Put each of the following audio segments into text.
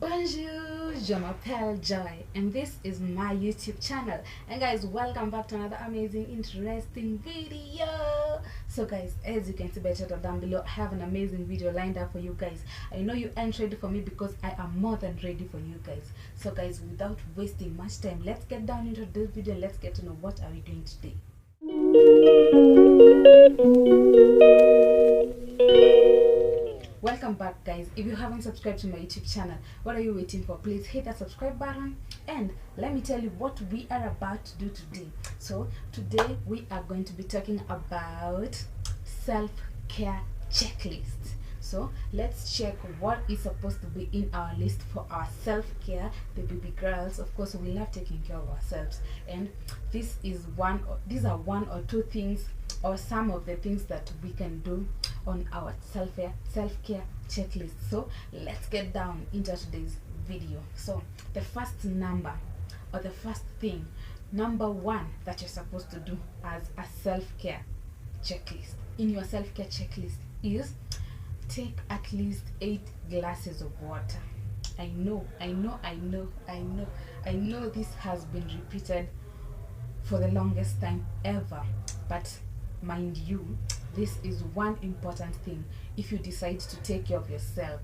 Bonjour, je m'appelle Joy and this is my YouTube channel. And guys, welcome back to another amazing, interesting video. So guys, as you can see by the title down below, I have an amazing video lined up for you guys. I know you aren't ready for me because I am more than ready for you guys. So guys, without wasting much time, let's get down into this video and let's get to know what are we doing today. Welcome back guys. If you haven't subscribed to my YouTube channel, what are you waiting for? Please hit that subscribe button and let me tell you what we are about to do today. So today we are going to be talking about self-care checklist. So let's check what is supposed to be in our list for our self-care, the baby girls. Of course, we love taking care of ourselves, and these are one or two things or some of the things that we can do on our self-care checklist. So let's get down into today's video. So the first number, or the first thing, number one that you're supposed to do as a self-care checklist in your self-care checklist is take at least 8 glasses of water. I know this has been repeated for the longest time ever, but mind you, this is one important thing. If you decide to take care of yourself,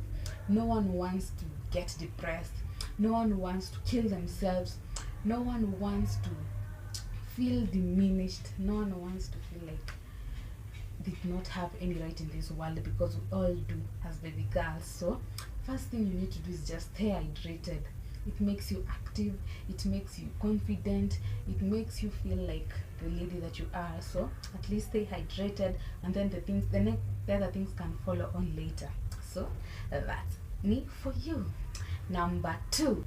no one wants to get depressed, no one wants to kill themselves, no one wants to feel diminished, no one wants to feel like they do not have any right in this world, because we all do as baby girls. So first thing you need to do is just stay hydrated. It makes you active, it makes you confident, it makes you feel like the lady that you are. So at least stay hydrated, and then the other things can follow on later. So that's me for you. Number 2,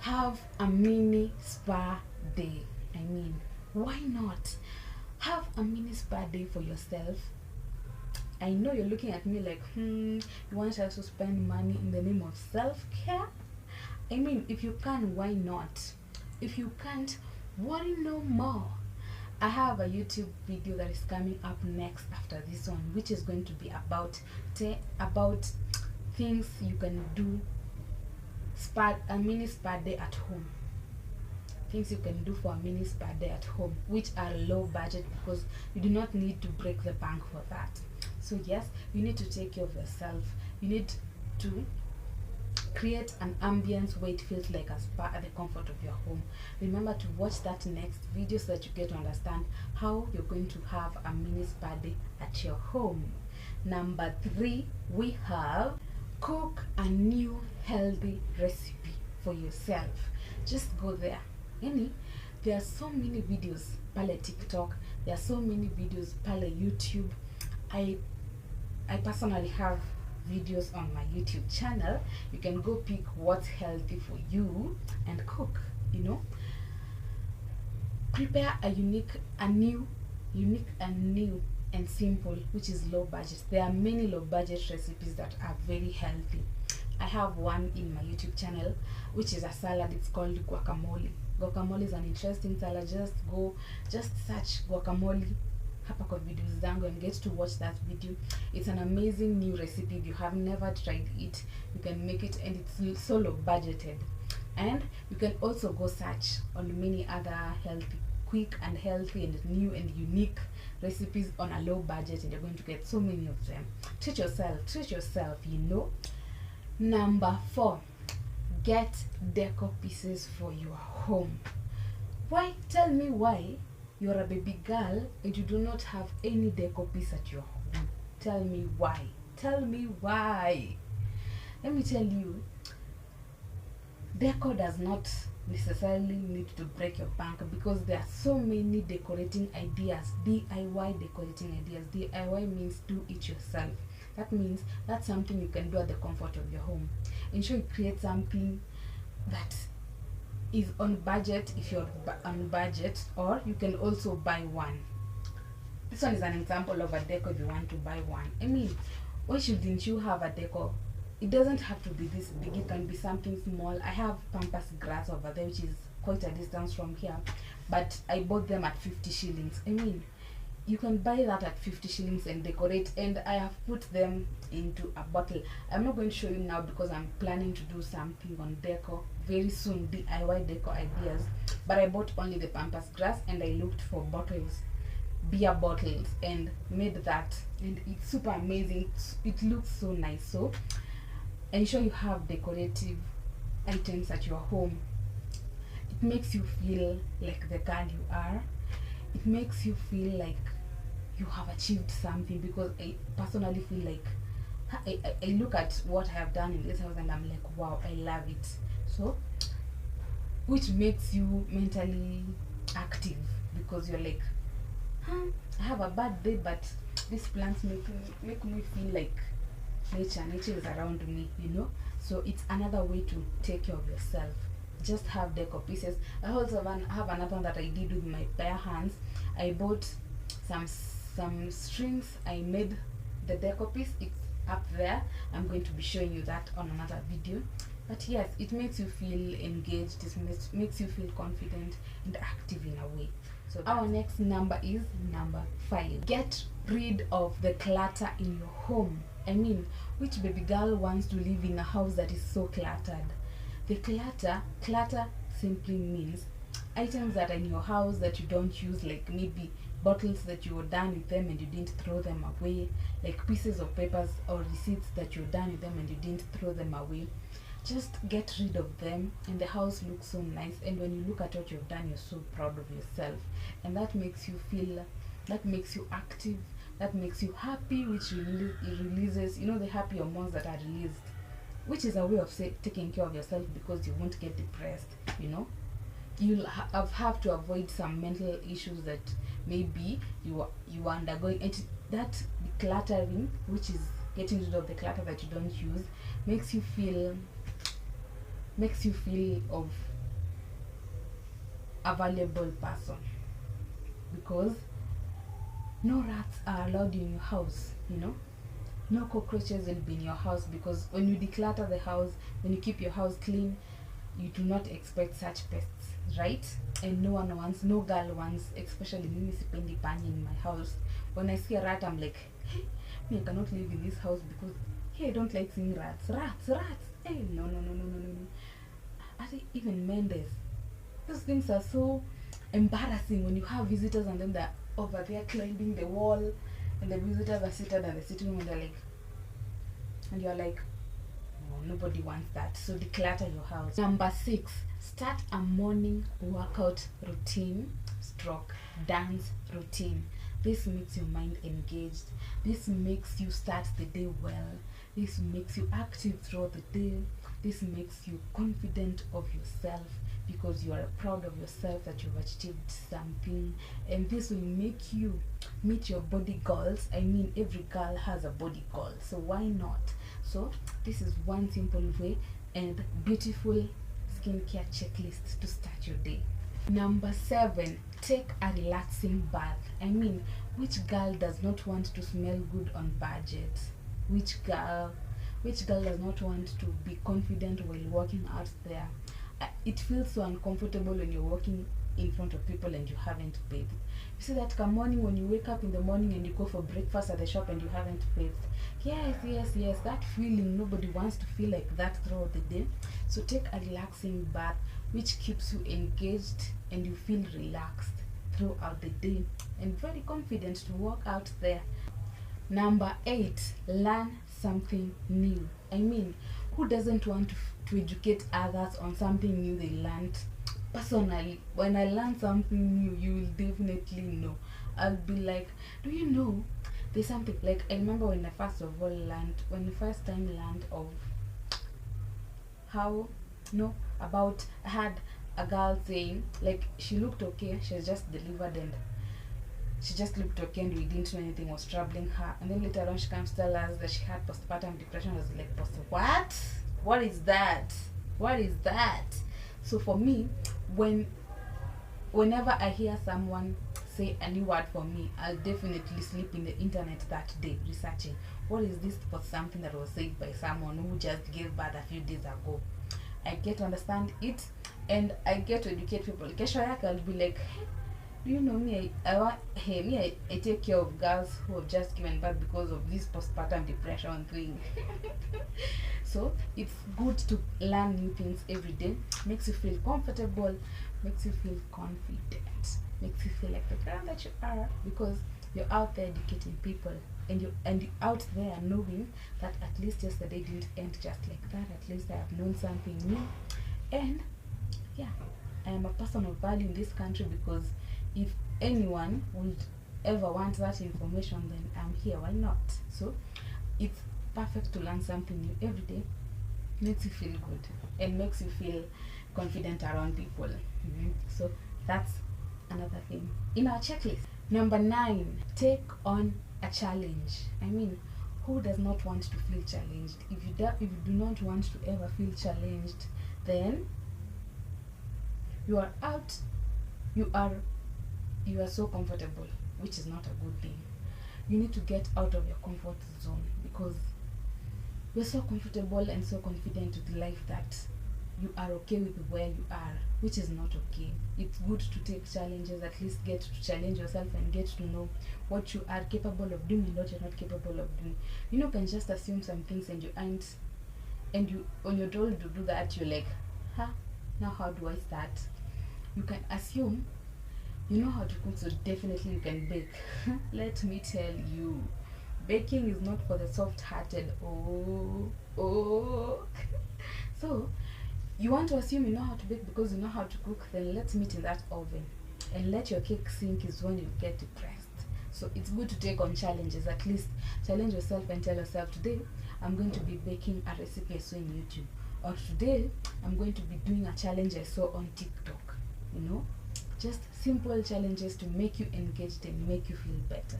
have a mini spa day. I mean, why not have a mini spa day for yourself? I know you're looking at me like, you want us to spend money in the name of self-care? I mean, if you can, why not? If you can't, worry no more. I have a YouTube video that is coming up next after this one, which is going to be about things you can do, a mini spa day at home. Things you can do for a mini spa day at home, which are low budget, because you do not need to break the bank for that. So yes, you need to take care of yourself. You need to create an ambience where it feels like a spa at the comfort of your home. Remember to watch that next video so that you get to understand how you're going to have a mini spa day at your home. Number 3, we have cook a new healthy recipe for yourself. Just go there. There are so many videos pale TikTok, there are so many videos pale YouTube. I personally have videos on my YouTube channel. You can go pick what's healthy for you and cook. Prepare a unique and new and simple, which is low budget. There are many low budget recipes that are very healthy. I have one in my YouTube channel, which is a salad. It's called guacamole. Guacamole is an interesting salad. Just search guacamole hapa kwa videos zangu and get to watch that video. It's an amazing new recipe. If you have never tried it, you can make it, and it's so low budgeted. And you can also go search on many other quick and healthy and new and unique recipes on a low budget, and you're going to get so many of them. Treat yourself. Number 4, get decor pieces for your home. Why? Tell me why you're a baby girl and you do not have any decor piece at your home. Tell me why. Let me tell you, decor does not necessarily need to break your bank, because there are so many decorating ideas, DIY decorating ideas. DIY means do it yourself. That means that's something you can do at the comfort of your home. Ensure you create something that is on budget if you're on budget, or you can also buy one. This one is an example of a decor if you want to buy one. I mean, why shouldn't you have a decor? It doesn't have to be this big, it can be something small. I have pampas grass over there, which is quite a distance from here, but I bought them at 50 shillings. I mean, you can buy that at 50 shillings and decorate, and I have put them into a bottle. I'm not going to show you now because I'm planning to do something on deco very soon, DIY deco ideas. But I bought only the pampas grass, and I looked for bottles, beer bottles, and made that, and it's super amazing. It looks so nice. So ensure you have decorative items at your home. It makes you feel like the girl you are. It makes you feel like you have achieved something, because I personally feel like I look at what I have done in this house and I'm like, wow, I love it. So which makes you mentally active, because you're like, I have a bad day, but these plants make me feel like nature is around me, you know. So it's another way to take care of yourself. Just have deco pieces. I also have another one that I did with my bare hands. I bought some strings. I made the deco piece. It's up there. I'm going to be showing you that on another video. But yes, it makes you feel engaged. It makes you feel confident and active in a way. So our next number is number 5. Get rid of the clutter in your home. I mean, which baby girl wants to live in a house that is so cluttered? The clutter simply means items that are in your house that you don't use, like maybe bottles that you were done with them and you didn't throw them away, like pieces of papers or receipts that you're done with them and you didn't throw them away. Just get rid of them, and the house looks so nice, and when you look at what you've done, you're so proud of yourself, and that makes you active, that makes you happy, which releases, you know, the happy hormones that are released, which is a way of taking care of yourself, because you won't get depressed, you know. You'll have to avoid some mental issues that maybe you are undergoing, and that decluttering, which is getting rid of the clutter that you don't use, makes you feel of a valuable person, because no rats are allowed in your house, you know. No cockroaches will be in your house, because when you declutter the house, when you keep your house clean, you do not expect such pests, right? And no girl wants, especially me, sipendi panya in my house. When I see a rat, I'm like, hey, me, I cannot live in this house, because hey, I don't like seeing rats. Hey, no. Even Mendes, those things are so embarrassing when you have visitors and then they're over there climbing the wall, and the visitors are seated in the sitting room, and they're like, and you're like, oh, nobody wants that. So declutter your house. Number 6, start a morning workout routine / dance routine. This makes your mind engaged. This makes you start the day well. This makes you active throughout the day. This makes you confident of yourself, because you are proud of yourself that you've achieved something, and this will make you meet your body goals. I mean, every girl has a body goal, so why not? So this is one simple way and beautiful skincare checklist to start your day. Number 7, take a relaxing bath. I mean, which girl does not want to smell good on budget? Which girl does not want to be confident while walking out there? It feels so uncomfortable when you're walking in front of people and you haven't bathed. You see that morning when you wake up in the morning and you go for breakfast at the shop and you haven't bathed. Yes, that feeling, nobody wants to feel like that throughout the day. So take a relaxing bath, which keeps you engaged and you feel relaxed throughout the day and very confident to walk out there. Number 8, learn something new. I mean, who doesn't want to educate others on something new they learned? Personally, when I learn something new, you will definitely know. I'll be like, do you know there's something, like, I remember when I first time learned of how, about, I had a girl saying, like, she looked okay, she was just delivered, and she just looked okay, and we didn't know anything was troubling her. And then later on, she comes to tell us that she had postpartum depression. I was like, what? What is that? So for me, whenever I hear someone say a new word for me, I'll definitely sleep in the internet that day researching what is this for something that was said by someone who just gave birth a few days ago. I get to understand it, and I get to educate people. Kesho yake I'll be like, hey, Do you know me? I take care of girls who have just given birth because of this postpartum depression thing. So it's good to learn new things every day. Makes you feel comfortable, makes you feel confident, makes you feel like the girl that you are, because you're out there educating people, and you out there knowing that at least yesterday didn't end just like that. At least I have known something new, and yeah, I am a person of value in this country, because if anyone would ever want that information, then I'm here. Why not? So it's perfect to learn something new every day. Makes you feel good and makes you feel confident around people. So that's another thing in our checklist. Number 9, take on a challenge. I mean, who does not want to feel challenged? If you do not want to ever feel challenged, then you are out. You are so comfortable, which is not a good thing. You need to get out of your comfort zone, because you're so comfortable and so confident with life that you are okay with where you are, which is not okay. It's good to take challenges, at least get to challenge yourself and get to know what you are capable of doing and what you're not capable of doing. You can just assume some things, and you aren't, and you, when you're told to do that, you're like, now how do I start? You can assume you know how to cook, so definitely you can bake. Let me tell you, baking is not for the soft-hearted. Oh. So you want to assume you know how to bake because you know how to cook, then let's meet in that oven and let your cake sink is when you get depressed. So it's good to take on challenges. At least challenge yourself and tell yourself, today I'm going to be baking a recipe I saw in YouTube, or today I'm going to be doing a challenge I saw on TikTok. Just simple challenges to make you engaged and make you feel better.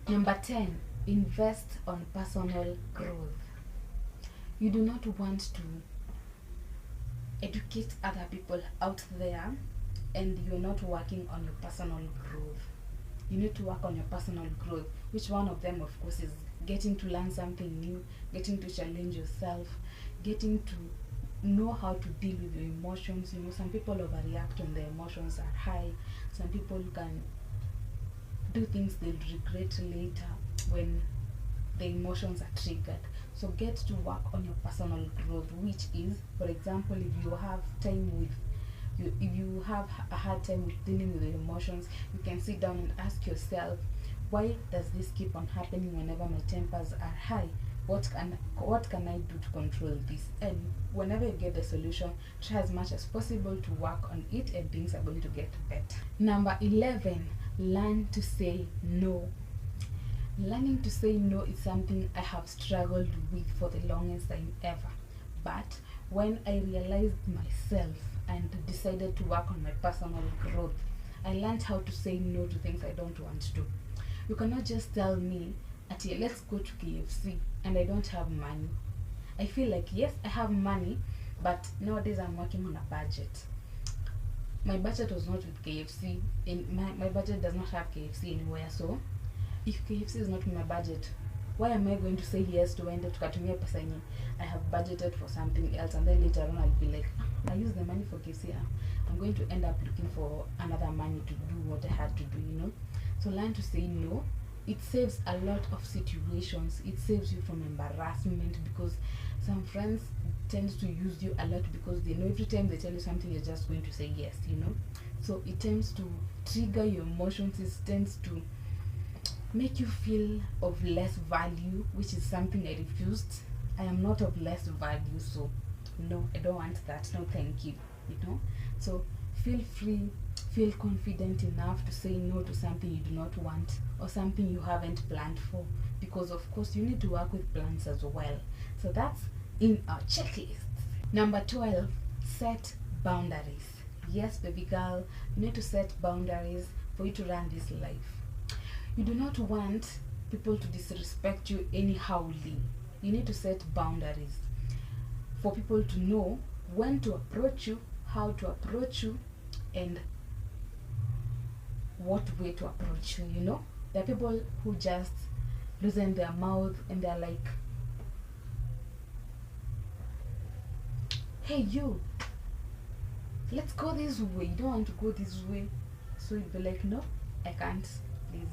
Number 10, invest on personal growth. You do not want to educate other people out there and you're not working on your personal growth. You need to work on your personal growth, which one of them, of course, is getting to learn something new, getting to challenge yourself, getting to know how to deal with your emotions. Some people overreact when their emotions are high. Some people can do things they'll regret later when the emotions are triggered. So get to work on your personal growth, which is, for example, if you have a hard time with dealing with your emotions, you can sit down and ask yourself, why does this keep on happening whenever my tempers are high? What can I do to control this? And whenever you get the solution, try as much as possible to work on it, and things are going to get better. Number 11, learn to say no. Learning to say no is something I have struggled with for the longest time ever. But when I realized myself and decided to work on my personal growth, I learned how to say no to things I don't want to do. You cannot just tell me, Atia, let's go to KFC, and I don't have money. I feel like, yes, I have money, but nowadays I'm working on a budget. My budget was not with KFC, and my budget does not have KFC anywhere. So if KFC is not in my budget, why am I going to say yes to ende tukatumia pesa yenye I have budgeted for something else, and then later on I'll be like, I use the money for KFC. I'm going to end up looking for another money to do what I had to do. So learn to say no. It saves a lot of situations. It saves you from embarrassment, because some friends tend to use you a lot because they know every time they tell you something, you're just going to say yes. So it tends to trigger your emotions. It tends to make you feel of less value, which is something I refused. I am not of less value, so no, I don't want that. No, thank you. So feel free, feel confident enough to say no to something you do not want or something you haven't planned for, because of course you need to work with plans as well. So that's in our checklist. Number 12, set boundaries. Yes, baby girl, you need to set boundaries for you to run this life. You do not want people to disrespect you anyhowly. You need to set boundaries for people to know when to approach you, how to approach you, and what way to approach you. There are people who just loosen their mouth and they're like, hey you, let's go this way. You don't want to go this way. So you'd be like, no, I can't, please.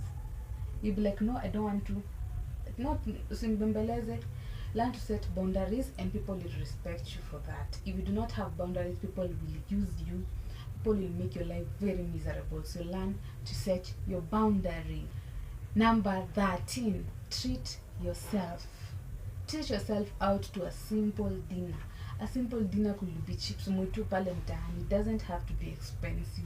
You'd be like, no, I don't want to. Not usimbembeleze. Learn to set boundaries, and people will respect you for that. If you do not have boundaries, people will use you. People will make your life very miserable. So learn to set your boundary. Number 13, treat yourself. Treat yourself out to a simple dinner. A simple dinner could be chips moito pale mtaani. It doesn't have to be expensive.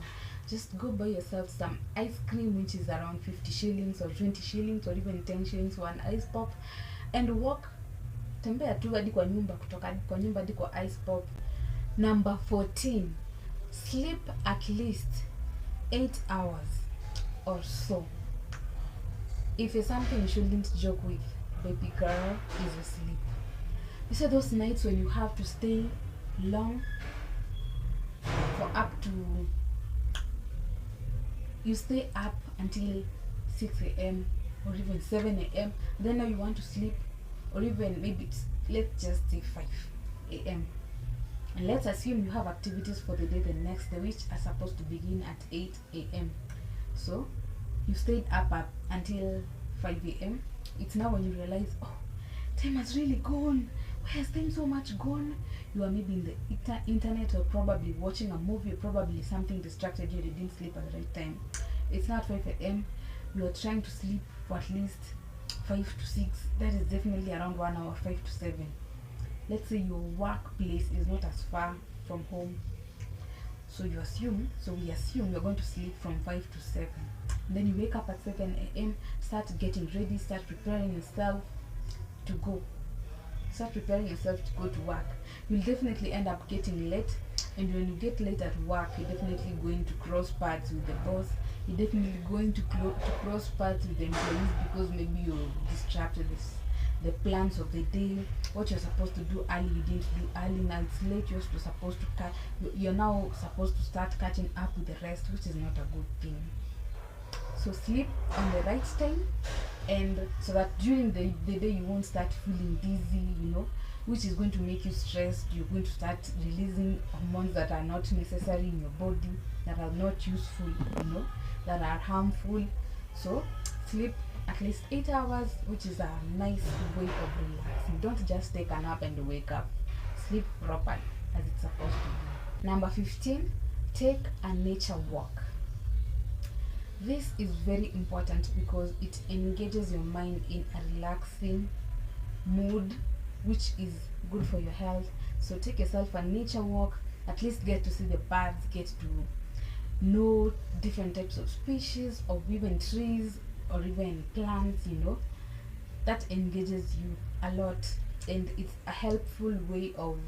Just go buy yourself some ice cream, which is around 50 shillings or 20 shillings or even 10 shillings for an ice pop, and walk. Tembea tu hadi kwa nyumba, kutoka hadi kwa nyumba hadi kwa ice pop. Number 14, sleep at least 8 hours or so. If it's something you shouldn't joke with, baby girl, is a sleep. You see those nights when you have to stay long for up to, you stay up until 6 a.m. or even 7 a.m. Then now you want to sleep, or even maybe let's just say 5 a.m. And let's assume you have activities for the day the next day, which are supposed to begin at 8 a.m. So you stayed up until 5 a.m. It's now when you realize, oh, time has really gone. Why has time so much gone? You are maybe in the internet, or probably watching a movie, or probably something distracted you. You didn't sleep at the right time. It's not 5 a.m. You are trying to sleep for at least 5 to 6. That is definitely around 1 hour, 5 to 7. Let's say your workplace is not as far from home. So we assume you're going to sleep from 5 to 7. Then you wake up at 7 a.m., start getting ready, start preparing yourself to go. Start preparing yourself to go to work. You'll definitely end up getting late, and when you get late at work, you're definitely going to cross paths with the boss. You're definitely going to cross paths with the employees, because maybe you're distracted with the plans of the day. What you're supposed to do early, you didn't do early. Now it's late. You're now supposed to start catching up with the rest, which is not a good thing. So sleep on the right time, and so that during the day you won't start feeling dizzy, which is going to make you stressed. You're going to start releasing hormones that are not necessary in your body, that are not useful, that are harmful. So sleep at least 8 hours, which is a nice way of relaxing. Don't just take a nap and wake up. Sleep properly as it's supposed to be. Number 15, take a nature walk. This is very important because it engages your mind in a relaxing mood, which is good for your health. So take yourself a nature walk. At least get to see the birds, get to know different types of species, or even trees, or even plants, that engages you a lot, and it's a helpful way of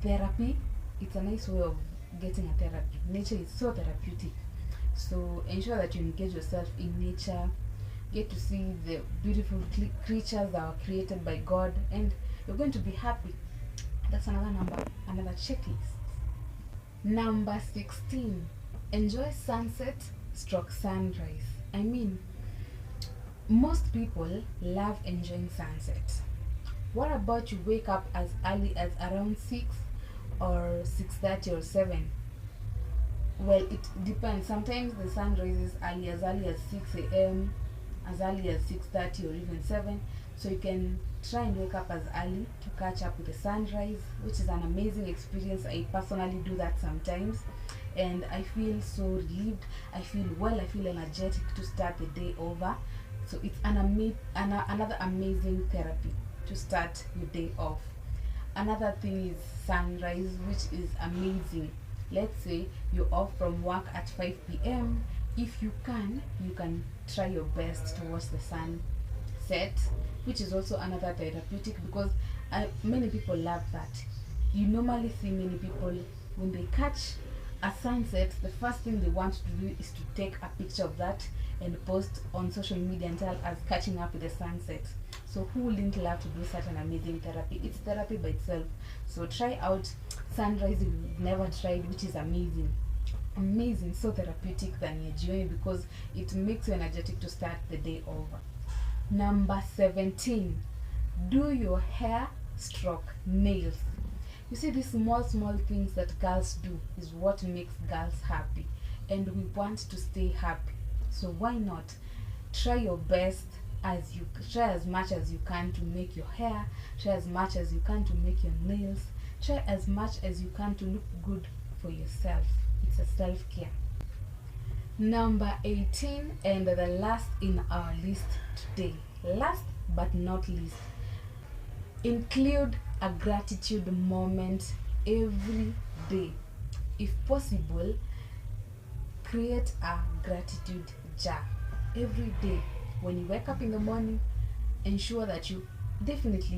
therapy. It's a nice way of getting a therapy. Nature is so therapeutic. So ensure that you engage yourself in nature, get to see the beautiful creatures that are created by God, and you're going to be happy. That's another checklist. Number 16, enjoy sunset / sunrise. I mean, most people love enjoying sunset. What about you wake up as early as around 6 or 6:30 or 7? Well, it depends. Sometimes the sun rises early as 6 a.m., as early as 6:30 or even 7. So you can try and wake up as early to catch up with the sunrise, which is an amazing experience. I personally do that sometimes, and I feel so relieved. I feel well. I feel energetic to start the day over. So it's another amazing therapy to start your day off. Another thing is sunrise, which is amazing. Let's say you're off from work at 5 p.m. If you can try your best to watch the sunset, which is also another therapeutic, because many people love that. You normally see many people, when they catch a sunset, the first thing they want to do is to take a picture of that and post on social media and tell us catching up with the sunset. So who wouldn't love to do such an amazing therapy? It's therapy by itself. So try out sunrise if you've never tried, which is amazing. Amazing, so therapeutic than your joy, because it makes you energetic to start the day over. Number 17, do your hair / nails. You see, these small things that girls do is what makes girls happy, and we want to stay happy. So why not try your best, as you try as much as you can to make your hair, try as much as you can to make your nails, try as much as you can to look good for yourself. It's a self-care. Number 18, and the last in our list today, last but not least, include a gratitude moment every day. If possible, create a gratitude jar every day. When you wake up in the morning, ensure that you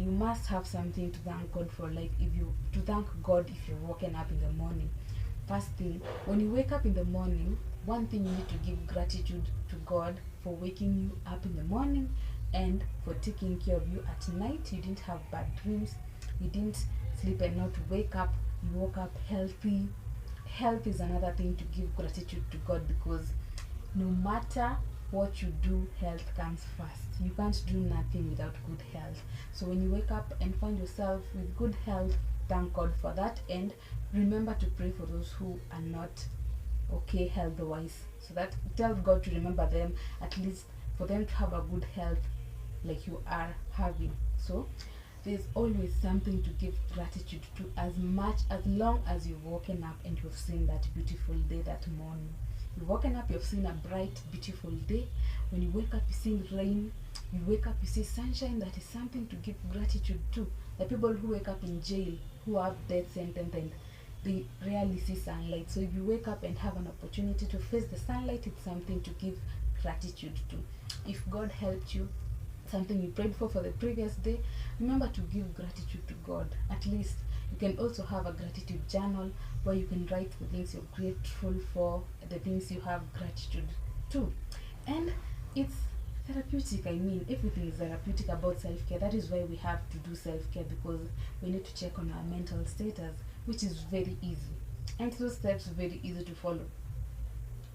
must have something to thank God for. Like, if you to thank God if you're waking up in the morning. First thing, when you wake up in the morning, one thing you need to give gratitude to God for waking you up in the morning and for taking care of you at night. You didn't have bad dreams, you didn't sleep and not wake up, you woke up healthy. Health is another thing to give gratitude to God, because no matter what you do, health comes first. You can't do nothing without good health. So when you wake up and find yourself with good health, thank God for that, and remember to pray for those who are not okay health wise, so that tell God to remember them, at least for them to have a good health like you are having. So there's always something to give gratitude to, as long as you've woken up and you've seen that beautiful day that morning. You've woken up, you've seen a bright, beautiful day. When you wake up, you see rain. You wake up, you see sunshine. That is something to give gratitude to. The people who wake up in jail, who have death sentence, and they rarely see sunlight. So if you wake up and have an opportunity to face the sunlight, it's something to give gratitude to. If God helped you, something you prayed for the previous day, remember to give gratitude to God. At least you can also have a gratitude journal where you can write the things you're grateful for, the things you have gratitude to. And it's therapeutic. I mean, everything is therapeutic about self-care. That is why we have to do self-care, because we need to check on our mental status, which is very easy. And those steps are very easy to follow.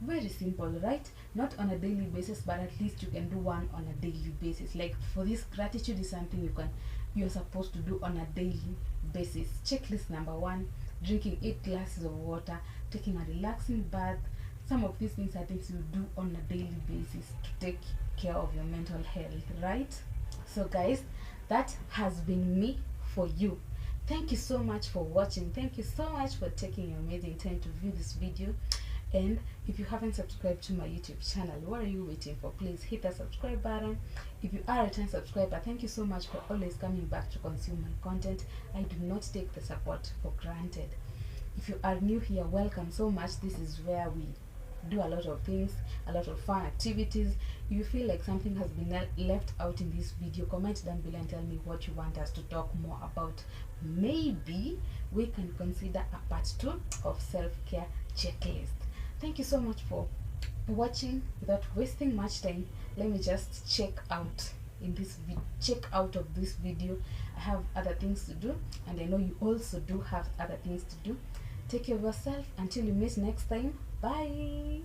Very simple, right? Not on a daily basis, but at least you can do one on a daily basis. Like, for this, gratitude is something you're supposed to do on a daily basis. Checklist number 1: drinking 8 glasses of water, taking a relaxing bath. Some of these things are things you do on a daily basis to take care of your mental health, right? So guys, that has been me for you. Thank you so much for watching. Thank you so much for taking your amazing time to view this video. And if you haven't subscribed to my YouTube channel, what are you waiting for? Please hit the subscribe button. If you are a return subscriber, thank you so much for always coming back to consume my content. I do not take the support for granted. If you are new here, welcome so much. This is where we do a lot of things, a lot of fun activities. If you feel like something has been left out in this video, comment down below and tell me what you want us to talk more about. Maybe we can consider a part 2 of self-care checklist. Thank you so much for watching. Without wasting much time, let me just check out of this video. I have other things to do, and I know you also do have other things to do. Take care of yourself. Until we meet next time, bye.